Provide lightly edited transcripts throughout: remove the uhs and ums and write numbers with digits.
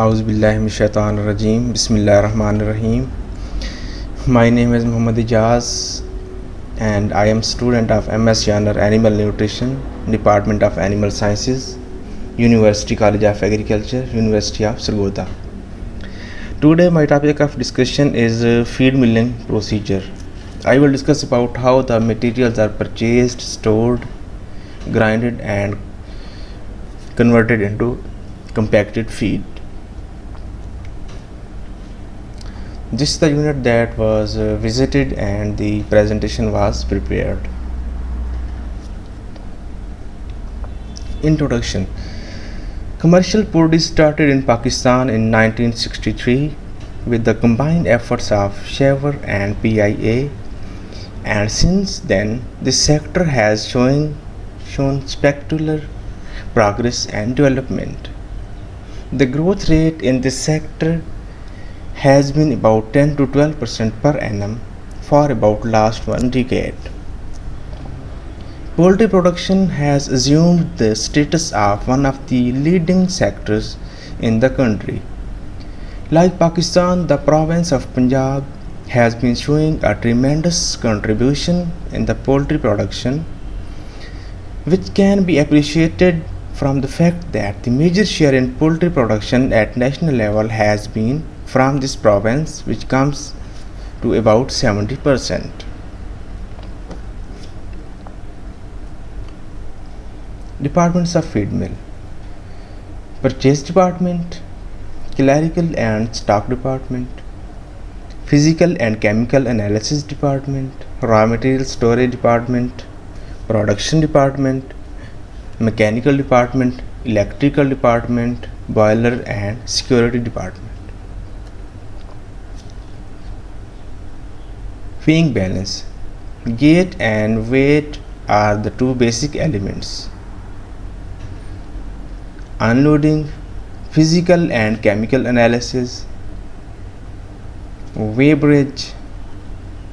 Auzubillahiminash-shaytanir-rajim. Bismillahir-rahmanir-rahim. My name is Muhammad Ijaz and I am student of MS Genre Animal Nutrition, Department of Animal Sciences, University College of Agriculture, University of Sargodha. Today my topic of discussion is feed milling procedure. I will discuss about how the materials are purchased, stored, grinded and converted into compacted feed. This is the unit that was visited and the presentation was prepared. Introduction. Commercial poultry started in Pakistan in 1963 with the combined efforts of Shaver and PIA, and since then this sector has shown spectacular progress and development. The growth rate in this sector has been about 10 to 12% per annum for about last one decade. Poultry production has assumed the status of one of the leading sectors in the country. Like Pakistan, the province of Punjab has been showing a tremendous contribution in the poultry production, which can be appreciated from the fact that the major share in poultry production at national level has been from this province, which comes to about 70%. Departments of feed mill: Purchase Department, Clerical and Stock Department, Physical and Chemical Analysis Department, Raw Material Storage Department, Production Department, Mechanical Department, Electrical Department, Boiler and Security Department. Feeding balance: gait and weight are the two basic elements. Unloading, physical and chemical analysis. Weighbridge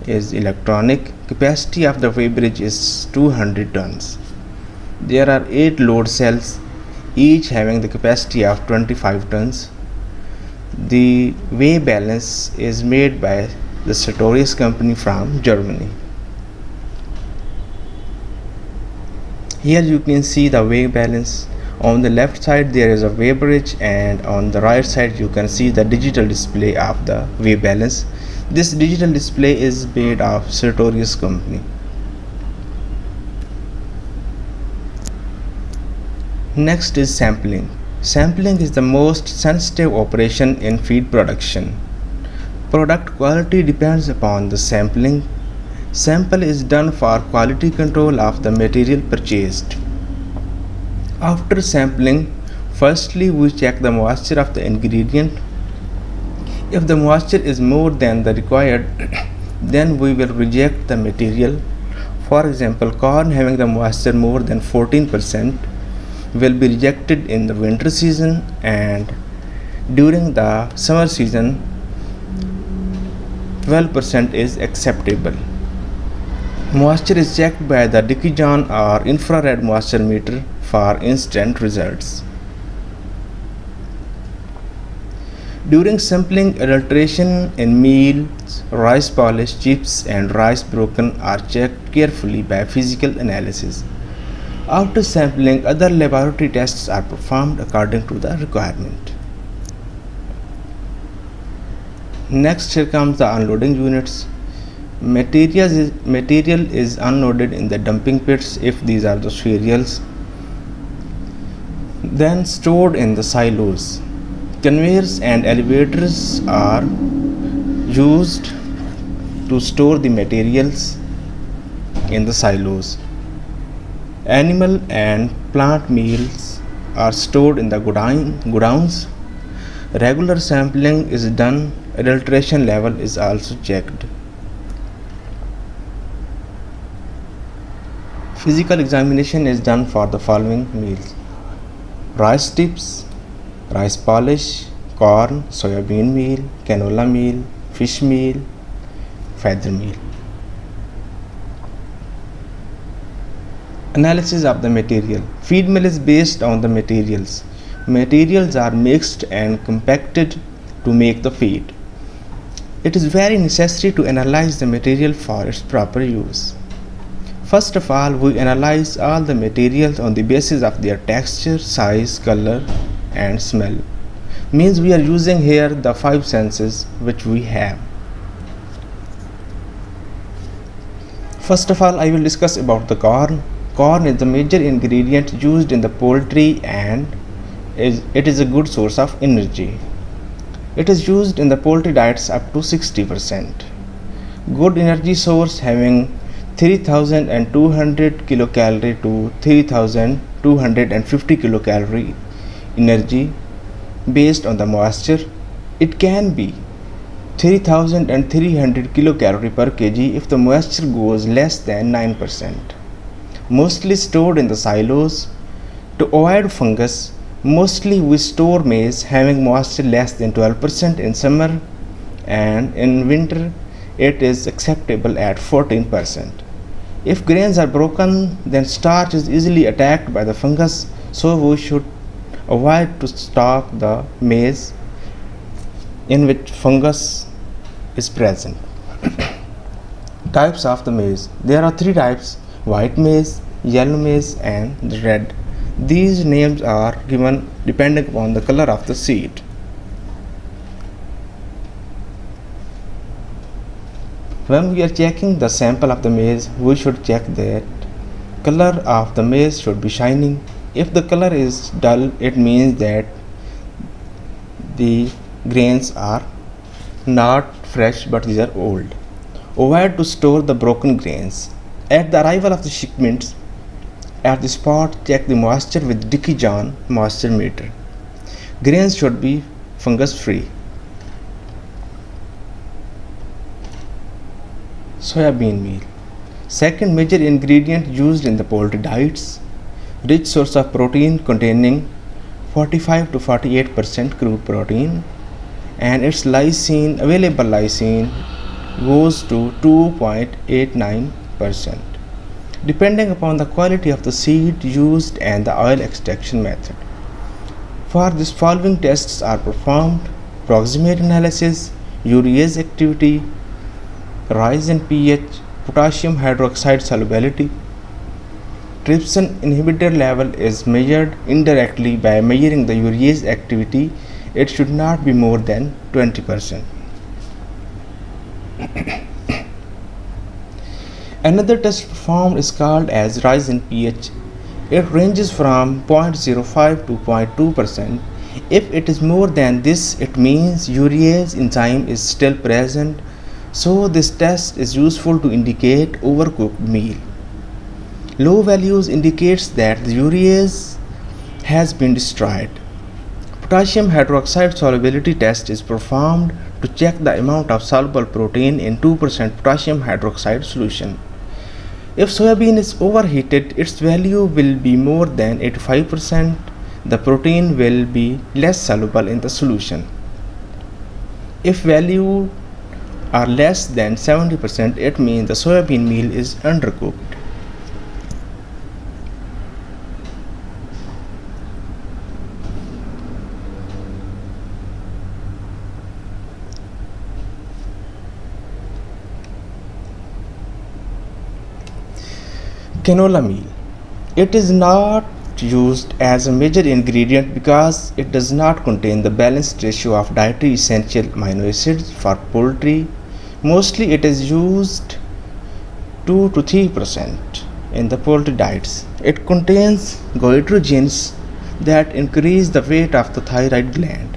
is electronic. Capacity of the weighbridge is 200 tons. There are 8 load cells, each having the capacity of 25 tons. The weigh balance is made by the Sartorius company from Germany. Here you can see the weigh balance. On the left side there is a weighbridge, and on the right side you can see the digital display of the weigh balance. This digital display is made of Sartorius company. Next is sampling. Sampling is the most sensitive operation in feed production. Product quality depends upon the sampling. Sample is done for quality control of the material purchased. After sampling, firstly we check the moisture of the ingredient. If the moisture is more than the required, then we will reject the material. For example, corn having the moisture more than 14% will be rejected in the winter season, and during the summer season 12% is acceptable. Moisture is checked by the Dickinson or infrared moisture meter for instant results. During sampling, adulteration in meals, rice polish, chips and rice broken are checked carefully by physical analysis. After sampling, other laboratory tests are performed according to the requirement. Next, here comes the unloading units. Material is unloaded in the dumping pits if these are the cereals, then stored in the silos. Conveyors and elevators are used to store the materials in the silos. Animal and plant meals are stored in the godowns. Regular sampling is done. Adulteration level is also checked. Physical examination is done for the following meals: rice tips, rice polish, corn, soybean meal, canola meal, fish meal, feather meal. Analysis of the material. Feed mill is based on the materials. Materials are mixed and compacted to make the feed. It is very necessary to analyze the material for its proper use. First of all, we analyze all the materials on the basis of their texture, size, color, and smell. Means we are using here the five senses which we have. First of all, I will discuss about the corn. Corn is the major ingredient used in the poultry and it is a good source of energy. It is used in the poultry diets up to 60%. Good energy source having 3200 kilocalorie to 3250 kilocalorie energy based on the moisture. It can be 3300 kilocalorie per kg if the moisture goes less than 9%. Mostly stored in the silos. To avoid fungus, mostly we store maize having moisture less than 12% in summer, and in winter it is acceptable at 14%. If grains are broken, then starch is easily attacked by the fungus, so we should avoid to stock the maize in which fungus is present. Types of the maize. There are three types: white maize, yellow maize, and red. These names are given depending upon the color of the seed. When we are checking the sample of the maize, we should check that color of the maize should be shining. If the color is dull, it means that the grains are not fresh but these are old. Avoid to store the broken grains. At the arrival of the shipments, at the spot, check the moisture with Dickie John moisture meter. Grains should be fungus free. Soybean meal. Second major ingredient used in the poultry diets. Rich source of protein containing 45 to 48% crude protein, and its lysine, available lysine, goes to 2.89%. Depending upon the quality of the seed used and the oil extraction method. For this, following tests are performed: proximate analysis, urease activity, rise in pH, potassium hydroxide solubility. Trypsin inhibitor level is measured indirectly by measuring the urease activity. It should not be more than 20%. Another test performed is called as rise in pH. It ranges from 0.05 to 0.2%. If it is more than this, it means urease enzyme is still present. So this test is useful to indicate overcooked meal. Low values indicates that the urease has been destroyed. Potassium hydroxide solubility test is performed to check the amount of soluble protein in 2% potassium hydroxide solution. If soybean is overheated, its value will be more than 85%. The protein will be less soluble in the solution. If value are less than 70%, it means the soybean meal is undercooked. Canola meal. It is not used as a major ingredient because it does not contain the balanced ratio of dietary essential amino acids for poultry. Mostly it is used 2 to 3% in the poultry diets. It contains goitrogens that increase the weight of the thyroid gland.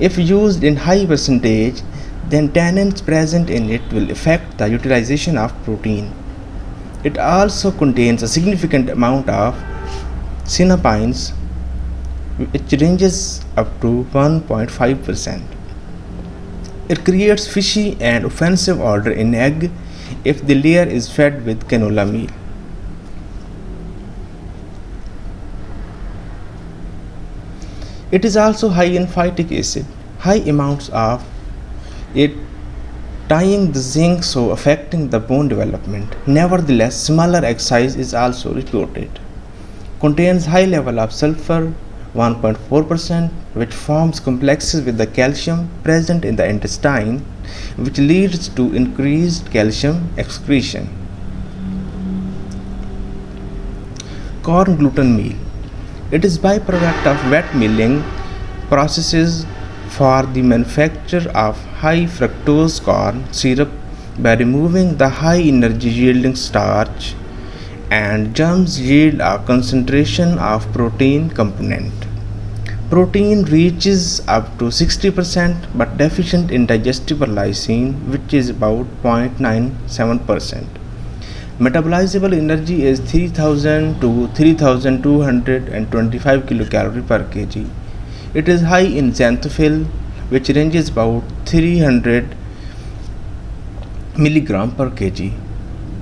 If used in high percentage, then tannins present in it will affect the utilization of protein. It also contains a significant amount of cyanopins, which ranges up to 1.5%. It creates fishy and offensive odor in egg if the layer is fed with canola meal. It is also high in phytic acid. High amounts of it tying the zinc, so affecting the bone development. Nevertheless, smaller egg size is also reported. Contains high level of sulfur, 1.4%, which forms complexes with the calcium present in the intestine, which leads to increased calcium excretion. Corn gluten meal. It is byproduct of wet milling processes for the manufacture of high fructose corn syrup by removing the high energy yielding starch, and germs yield a concentration of protein component. Protein reaches up to 60% but deficient in digestible lysine, which is about 0.97%. Metabolizable energy is 3000 to 3225 kilocalorie per kg. It is high in xanthophyll, which ranges about 300 milligram per kg.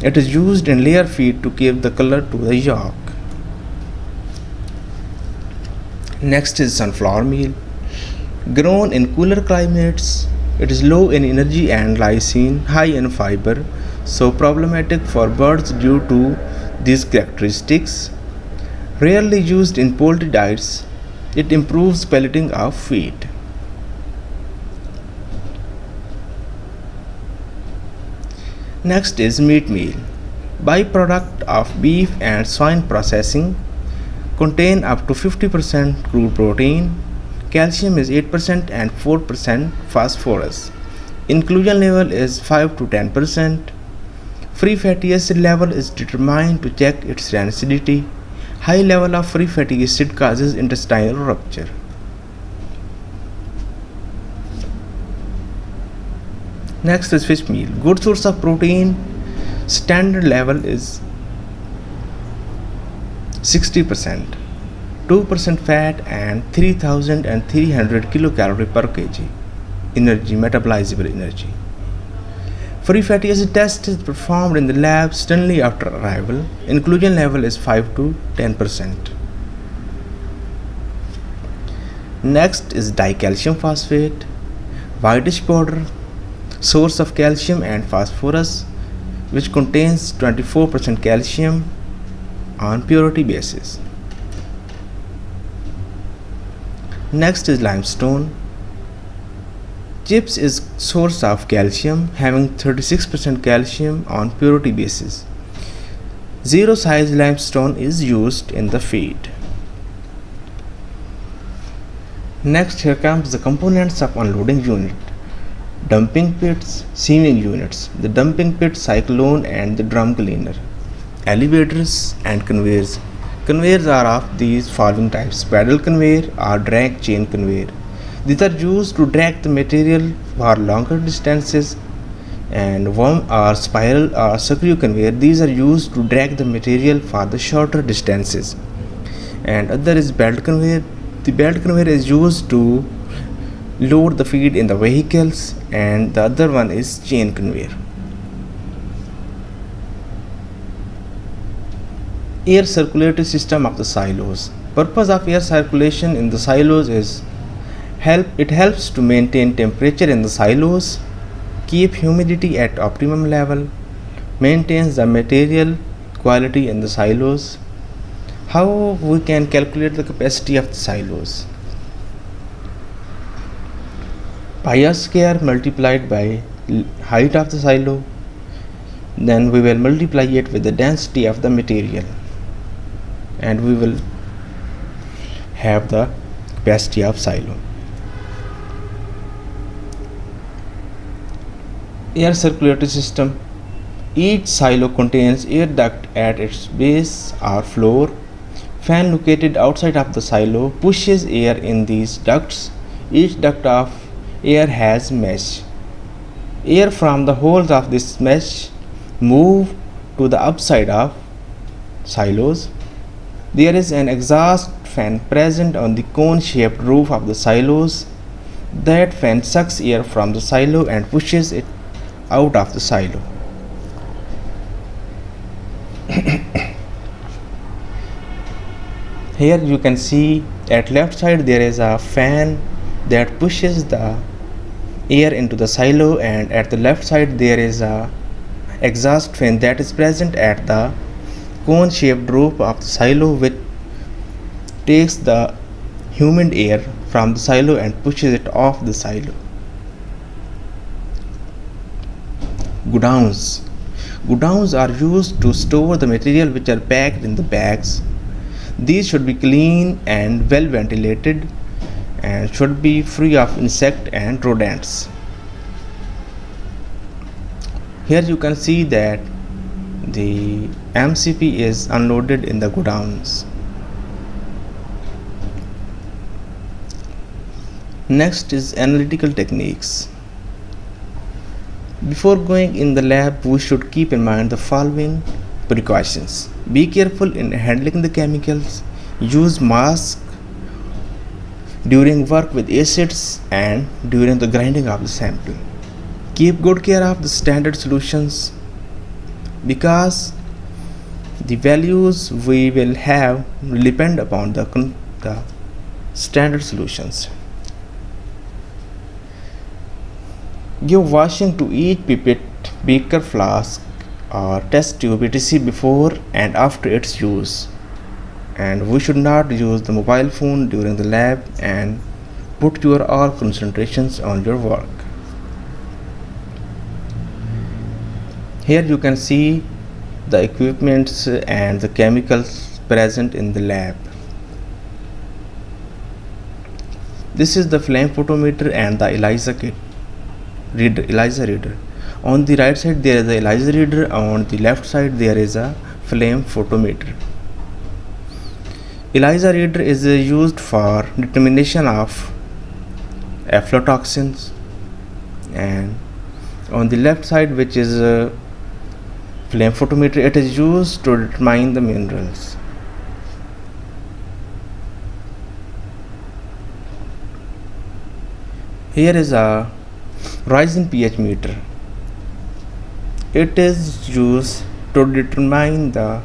It is used in layer feed to give the color to the yolk. Next is sunflower meal. Grown in cooler climates, it is low in energy and lysine, high in fiber, so problematic for birds due to these characteristics. Rarely used in poultry diets, it improves pelleting of feed. Next is meat meal. Byproduct of beef and swine processing, contain up to 50% crude protein. Calcium is 8% and 4% phosphorus. Inclusion level is 5 to 10%. Free fatty acid level is determined to check its rancidity. High level of free fatty acid causes intestinal rupture. Next is fish meal. Good source of protein. Standard level is 60%, 2% fat and 3300 kilocalorie per kg. Energy, metabolizable energy. Free fatty acid test is performed in the lab suddenly after arrival. Inclusion level is 5 to 10%. Next is dicalcium phosphate, whitish powder, source of calcium and phosphorus, which contains 24% calcium on purity basis. Next is limestone. Chips is source of calcium, having 36% calcium on purity basis. Zero size limestone is used in the feed. Next, here comes the components of unloading unit. Dumping pits, sieving units, the dumping pit, cyclone and the drum cleaner. Elevators and conveyors. Conveyors are of these following types: paddle conveyor or drag chain conveyor. These are used to drag the material for longer distances, and worm or spiral or screw conveyor. These are used to drag the material for the shorter distances. And other is belt conveyor. The belt conveyor is used to load the feed in the vehicles, and the other one is chain conveyor. Air circulatory system of the silos. Purpose of air circulation in the silos is it helps to maintain temperature in the silos, keep humidity at optimum level, maintains the material quality in the silos. How we can calculate the capacity of the silos? Pi r square multiplied by height of the silo, then we will multiply it with the density of the material, and we will have the capacity of silo. Air circulatory system. Each silo contains air duct at its base or floor. Fan located outside of the silo pushes air in these ducts. Each duct of air has mesh. Air from the holes of this mesh move to the upside of silos. There is an exhaust fan present on the cone-shaped roof of the silos. That fan sucks air from the silo and pushes it out of the silo. Here you can see at left side there is a fan that pushes the air into the silo, and at the left side there is a exhaust fan that is present at the cone shaped roof of the silo, which takes the humid air from the silo and pushes it off the silo. Godowns. Godowns are used to store the material which are packed in the bags. These should be clean and well ventilated and should be free of insect and rodents. Here you can see that the MCP is unloaded in the godowns. Next is analytical techniques. Before going in the lab, we should keep in mind the following precautions. Be careful in handling the chemicals. Use mask during work with acids and during the grinding of the sample. Keep good care of the standard solutions because the values we will have will depend upon the standard solutions. Give washing to each pipette, beaker, flask or test tube etc. before and after its use. And we should not use the mobile phone during the lab and put your all concentrations on your work. Here you can see the equipments and the chemicals present in the lab. This is the flame photometer and the ELISA kit. ELISA reader. On the right side there is a ELISA reader, on the left side there is a flame photometer. ELISA reader is used for determination of aflatoxins, and on the left side, which is a flame photometer, it is used to determine the minerals. Here is a rise in pH meter. It is used to determine the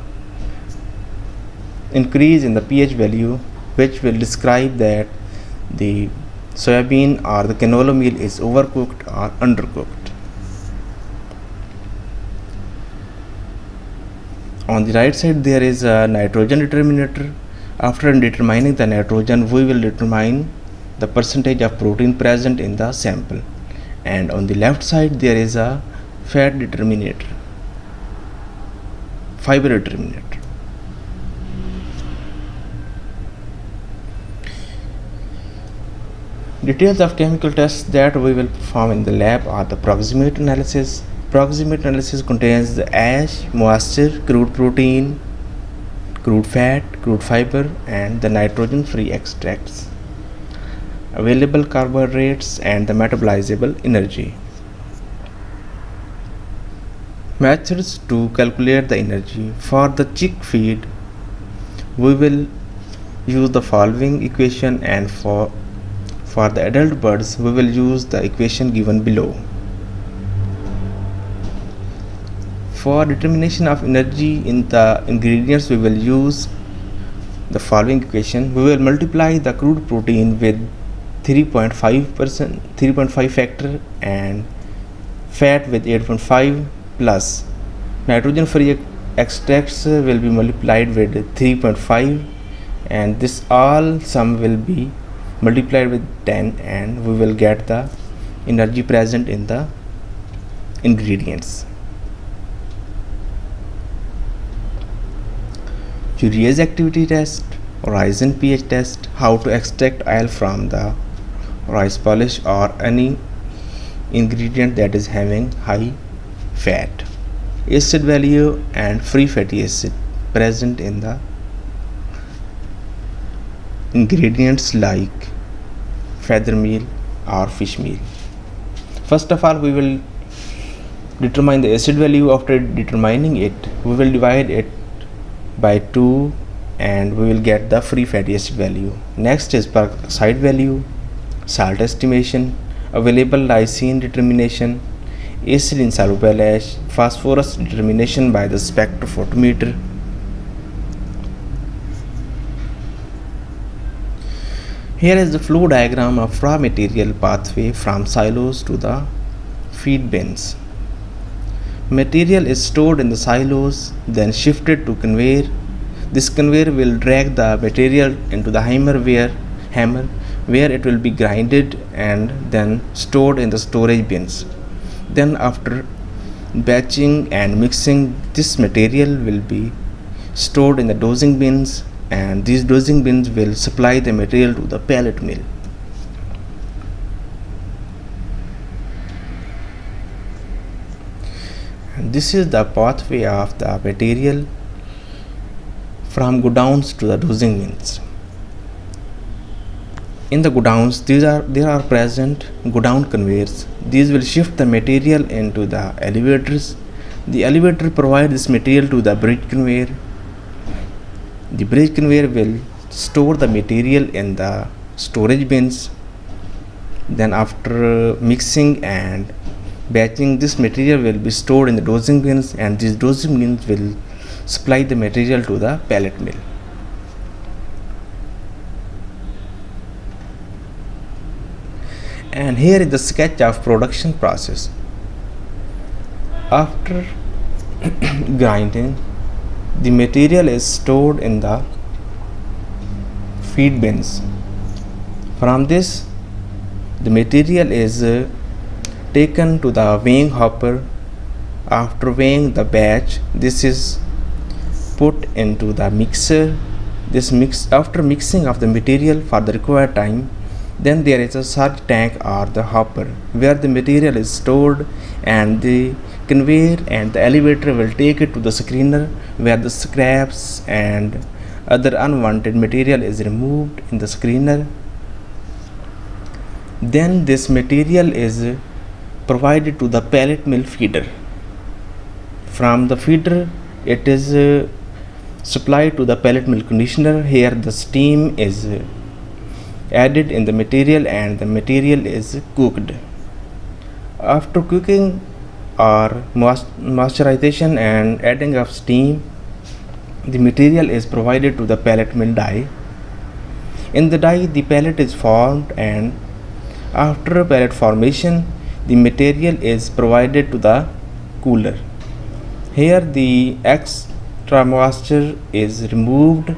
increase in the pH value, which will describe that the soybean or the canola meal is overcooked or undercooked. On the right side there is a nitrogen determinator. After determining the nitrogen, we will determine the percentage of protein present in the sample. And on the left side there is a fat determinator, fiber determinator. Details of chemical tests that we will perform in the lab are the proximate analysis. Proximate analysis contains the ash, moisture, crude protein, crude fat, crude fiber and the nitrogen free extracts, available carbohydrates and the metabolizable energy. Methods to calculate the energy. For the chick feed, we will use the following equation, and for the adult birds we will use the equation given below. For determination of energy in the ingredients, we will use the following equation. We will multiply the crude protein with 3.5 factor and fat with 8.5 plus nitrogen free extracts will be multiplied with 3.5, and this all sum will be multiplied with 10, and we will get the energy present in the ingredients. Urease activity test, rise in pH test, how to extract oil from the rice polish or any ingredient that is having high fat, acid value and free fatty acid present in the ingredients like feather meal or fish meal. First of all, we will determine the acid value. After determining it, we will divide it by 2 and we will get the free fatty acid value. Next is peroxide value, salt estimation, available lysine determination, acid insoluble ash, phosphorus determination by the spectrophotometer. Here is the flow diagram of raw material pathway from silos to the feed bins. Material is stored in the silos, then shifted to conveyor. This conveyor will drag the material into the hammer, where hammer where it will be grinded and then stored in the storage bins. Then after batching and mixing, this material will be stored in the dosing bins, and these dosing bins will supply the material to the pellet mill. And this is the pathway of the material from godowns to the dosing bins. In the godowns, there are present godown conveyors. These will shift the material into the elevators. The elevator provides this material to the bridge conveyor. The bridge conveyor will store the material in the storage bins. Then after mixing and batching, this material will be stored in the dosing bins, and these dosing bins will supply the material to the pellet mill. And here is the sketch of production process. After grinding, the material is stored in the feed bins. From this, the material is taken to the weighing hopper. After weighing the batch, this is put into the mixer. After mixing of the material for the required time, then there is a surge tank or the hopper where the material is stored, and the conveyor and the elevator will take it to the screener where the scraps and other unwanted material is removed in the screener. Then this material is provided to the pellet mill feeder. From the feeder, it is supplied to the pellet mill conditioner. Here the steam is added in the material and the material is cooked. After cooking or moisturization and adding of steam, the material is provided to the pellet mill die. In the die, the pellet is formed, and after pellet formation, the material is provided to the cooler. Here the extra moisture is removed,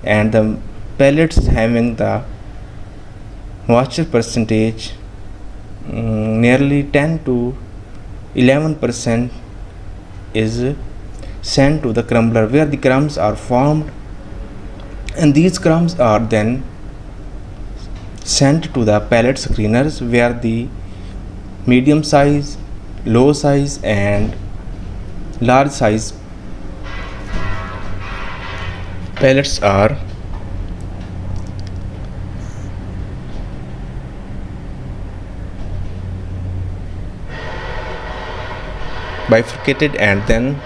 and the pellets having the moisture percentage nearly 10 to 11% is sent to the crumbler where the crumbs are formed, and these crumbs are then sent to the pellet screeners where the medium size, low size and large size pellets are bifurcated, and then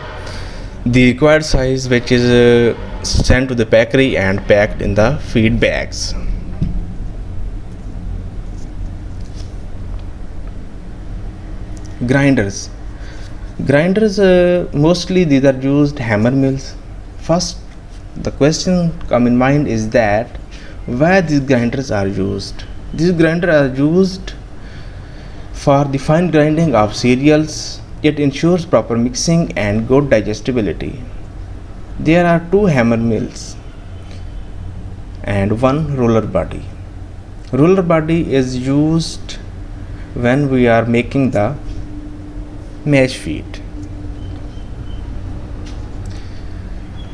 the required size which is sent to the packery and packed in the feed bags. Grinders, mostly these are used hammer mills. First, the question come in mind is that why these grinders are used. These grinders are used for the fine grinding of cereals. It ensures proper mixing and good digestibility. There are 2 hammer mills and 1 roller body. Roller body is used when we are making the mash feed.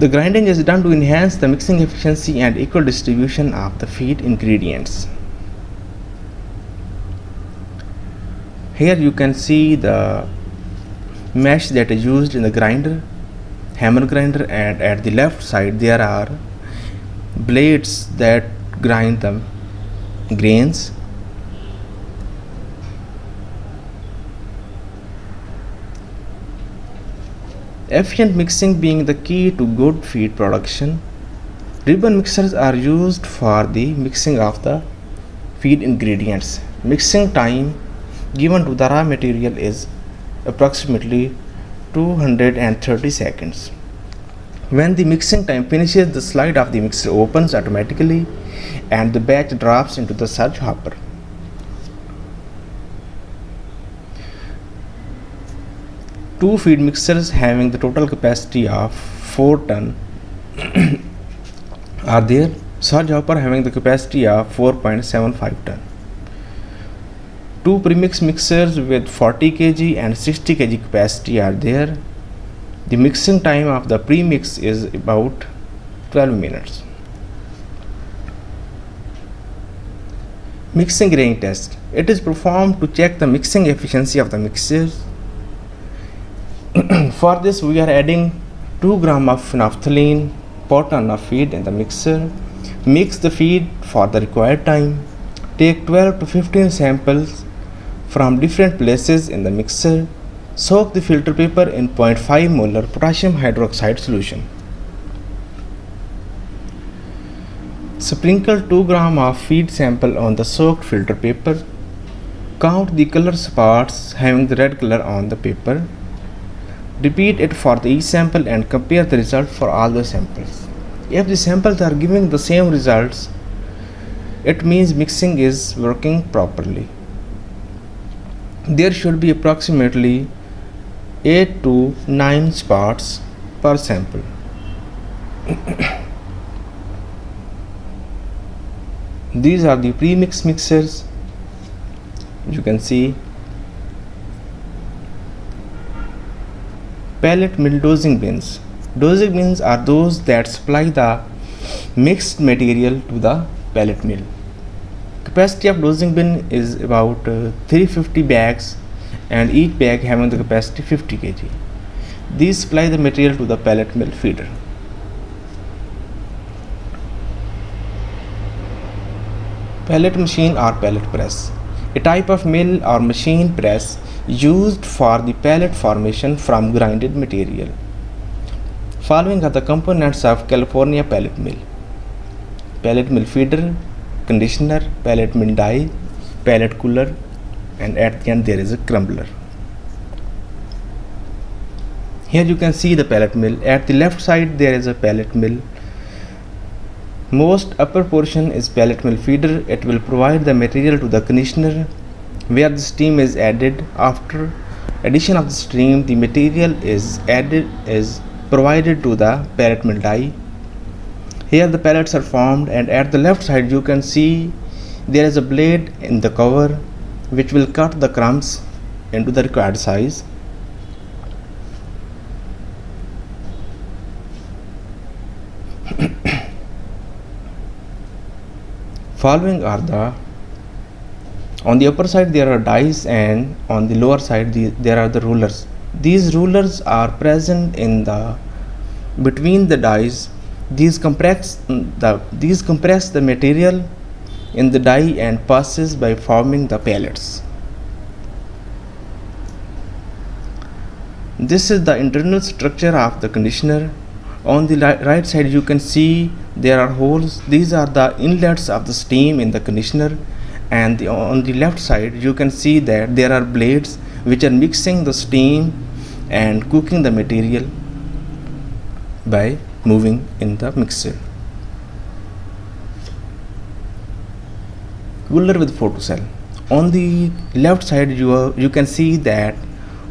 The grinding is done to enhance the mixing efficiency and equal distribution of the feed ingredients. Here you can see the mesh that is used in the grinder, hammer grinder, and at the left side there are blades that grind the grains. Efficient mixing being the key to good feed production. Ribbon mixers are used for the mixing of the feed ingredients. Mixing time given to the raw material is approximately 230 seconds. When the mixing time finishes, the slide of the mixer opens automatically and the batch drops into the surge hopper. Two feed mixers having the total capacity of 4 ton are there. Surge hopper having the capacity of 4.75 ton. Two premix mixers with 40 kg and 60 kg capacity are there. The mixing time of the premix is about 12 minutes. Mixing grain test. It is performed to check the mixing efficiency of the mixers. For this we are adding 2 gram of naphthalene per ton of feed in the mixer. Mix the feed for the required time. Take 12 to 15 samples from different places in the mixer. Soak the filter paper in 0.5 molar potassium hydroxide solution. Sprinkle 2 gram of feed sample on the soaked filter paper. Count the color spots having the red color on the paper. Repeat it for each sample and compare the result for all the samples. If the samples are giving the same results, it means mixing is working properly. There should be approximately 8 to 9 spots per sample. These are the premix mixers. You can see pellet mill dosing bins. Dosing bins are those that supply the mixed material to the pellet mill. Capacity of dosing bin is about 350 bags and each bag having the capacity 50 kg. These supply the material to the pellet mill feeder. Pellet machine or pellet press. A type of mill or machine press used for the pellet formation from grinded material. Following are the components of California pellet mill: pellet mill feeder, conditioner, pellet mill die, pellet cooler, and at the end there is a crumbler. Here you can see the pellet mill. At the left side there is a pellet mill. Most upper portion is pellet mill feeder. It will provide the material to the conditioner where the steam is added. After addition of the steam, the material is provided to the pellet mill die. Here the pellets are formed, and at the left side you can see there is a blade in the cover which will cut the crumbs into the required size. Following are on the upper side there are dies, and on the lower side there are the rulers. These rulers are present in between the dies. These compress the material in the die and passes by forming the pellets. This is the internal structure of the conditioner. On the right side you can see there are holes. These are the inlets of the steam in the conditioner, and on the left side you can see that there are blades which are mixing the steam and cooking the material by moving in the mixer. Cooler with photocell. On the left side you can see that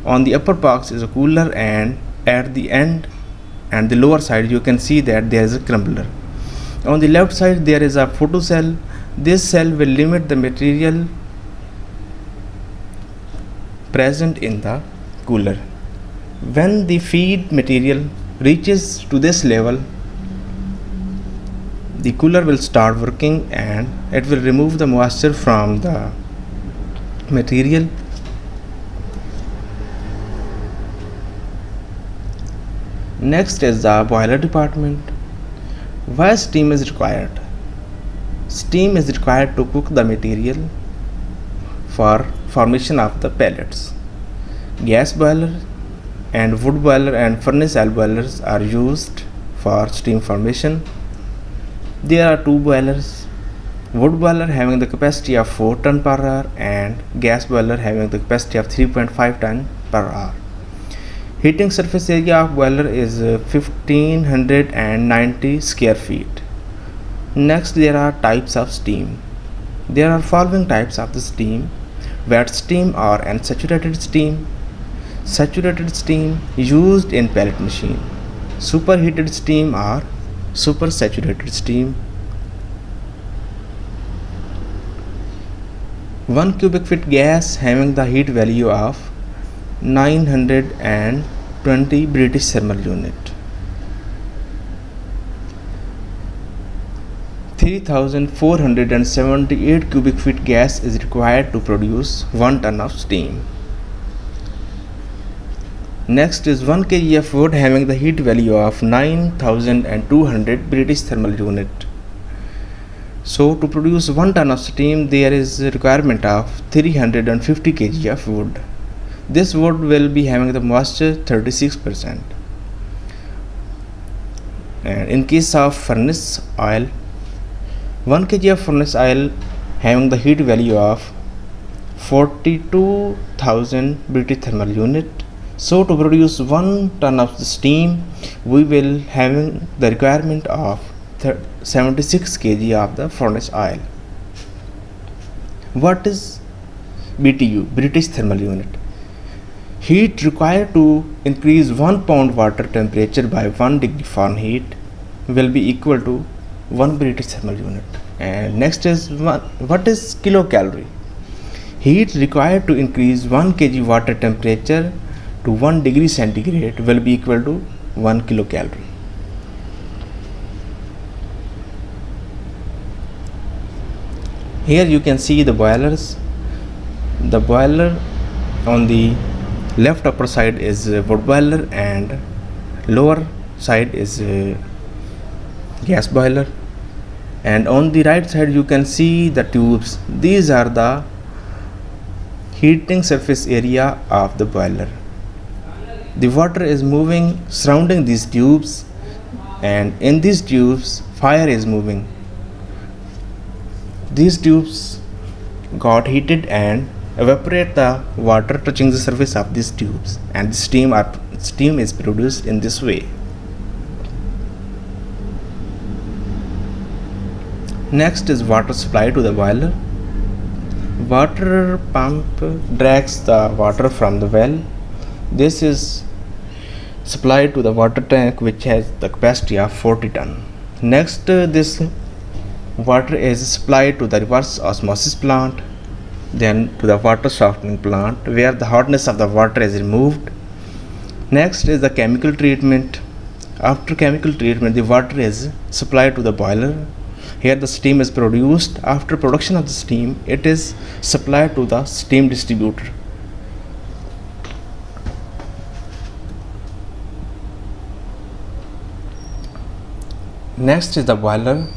on the upper box is a cooler, and at the end and the lower side you can see that there is a crumbler. On the left side there is a photocell. This cell will limit the material present in the cooler. When the feed material reaches to this level, the cooler will start working and it will remove the moisture from the material. Next is the boiler department. Why steam is required? Steam is required to cook the material for formation of the pellets. Gas boiler and wood boiler and furnace oil boilers are used for steam formation. There are two boilers: wood boiler having the capacity of 4 ton per hour and gas boiler having the capacity of 3.5 ton per hour. Heating surface area of boiler is 1590 square feet. Next, there are types of steam. There are following types of the steam: wet steam or unsaturated steam, saturated steam used in pellet machine, superheated steam or supersaturated steam, 1 cubic feet gas having the heat value of 920 British thermal unit. 3478 cubic feet gas is required to produce 1 ton of steam. Next is 1 kg of wood having the heat value of 9200 British thermal unit. So to produce 1 ton of steam there is a requirement of 350 kg of wood. This wood will be having the moisture 36%. And in case of furnace oil, 1 kg of furnace oil having the heat value of 42,000 British thermal unit. So to produce 1 ton of steam, we will having the requirement of 76 kg of the furnace oil. What is BTU, British thermal unit? Heat required to increase 1 pound water temperature by 1 degree Fahrenheit will be equal to 1 British thermal unit. And next is what is kilocalorie? Heat required to increase 1 kg water temperature to 1 degree centigrade will be equal to 1 kilocalorie. Here you can see the boilers. The boiler on the left upper side is a wood boiler and lower side is a gas boiler, and on the right side you can see the tubes. These are the heating surface area of the boiler. The water is moving surrounding these tubes, and in these tubes fire is moving. These tubes got heated and evaporate the water touching the surface of these tubes, and the steam is produced in this way. Next is water supply to the boiler. Water pump drags the water from the well. This is supplied to the water tank which has the capacity of 40 ton. Next, this water is supplied to the reverse osmosis plant, then to the water softening plant where the hotness of the water is removed. Next is the chemical treatment. After chemical treatment, the water is supplied to the boiler. Here the steam is produced. After production of the steam, it is supplied to the steam distributor. Next is the boiler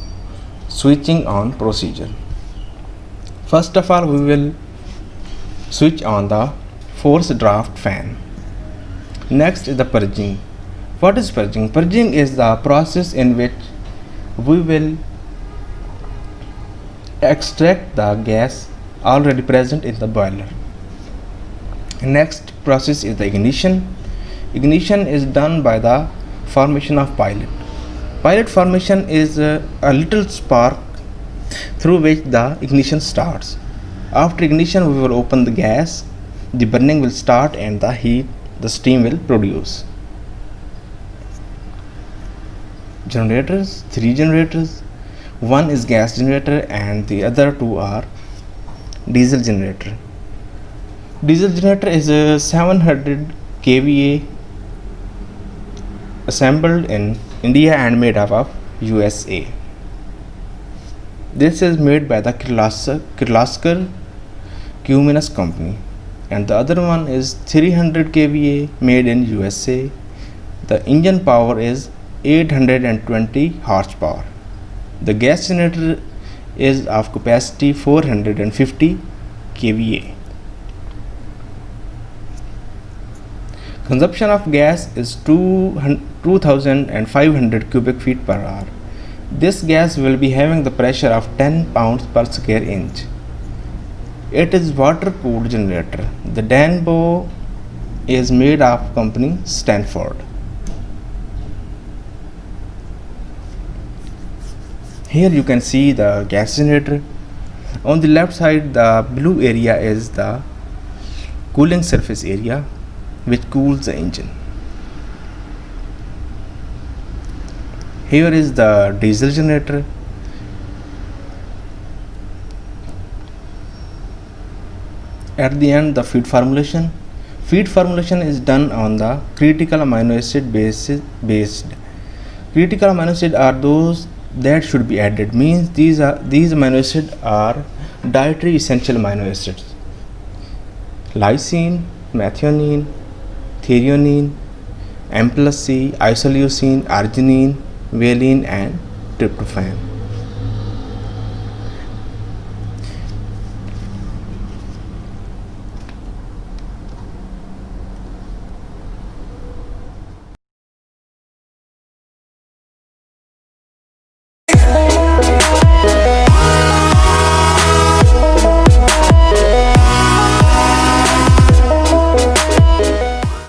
switching on procedure. First of all, we will switch on the forced draft fan. Next is the purging. What is purging? Purging is the process in which we will extract the gas already present in the boiler. Next process is the ignition. Ignition is done by the formation of pilot. Pilot formation is a little spark through which the ignition starts. After ignition, we will open the gas, the burning will start, and the steam will produce. Generators, 3 generators. One is gas generator and the other 2 are diesel generator. Diesel generator is a 700 kVA assembled in India and made up of USA. This is made by the Kirloskar Cummins company, and the other one is 300 kVA made in USA. The engine power is 820 horsepower. The gas generator is of capacity 450 kVA. Consumption of gas is 2500 cubic feet per hour. This gas will be having the pressure of 10 pounds per square inch. It is water cooled generator. The Danbo is made of company Stanford. Here you can see the gas generator. On the left side, the blue area is the cooling surface area which cools the engine. Here is the diesel generator. At the end, the feed formulation. Feed formulation is done on the critical amino acid based. Critical amino acids are those that should be added. Means these amino acids are dietary essential amino acids. Lysine, methionine, threonine, M plus C, isoleucine, arginine, valine, and tryptophan.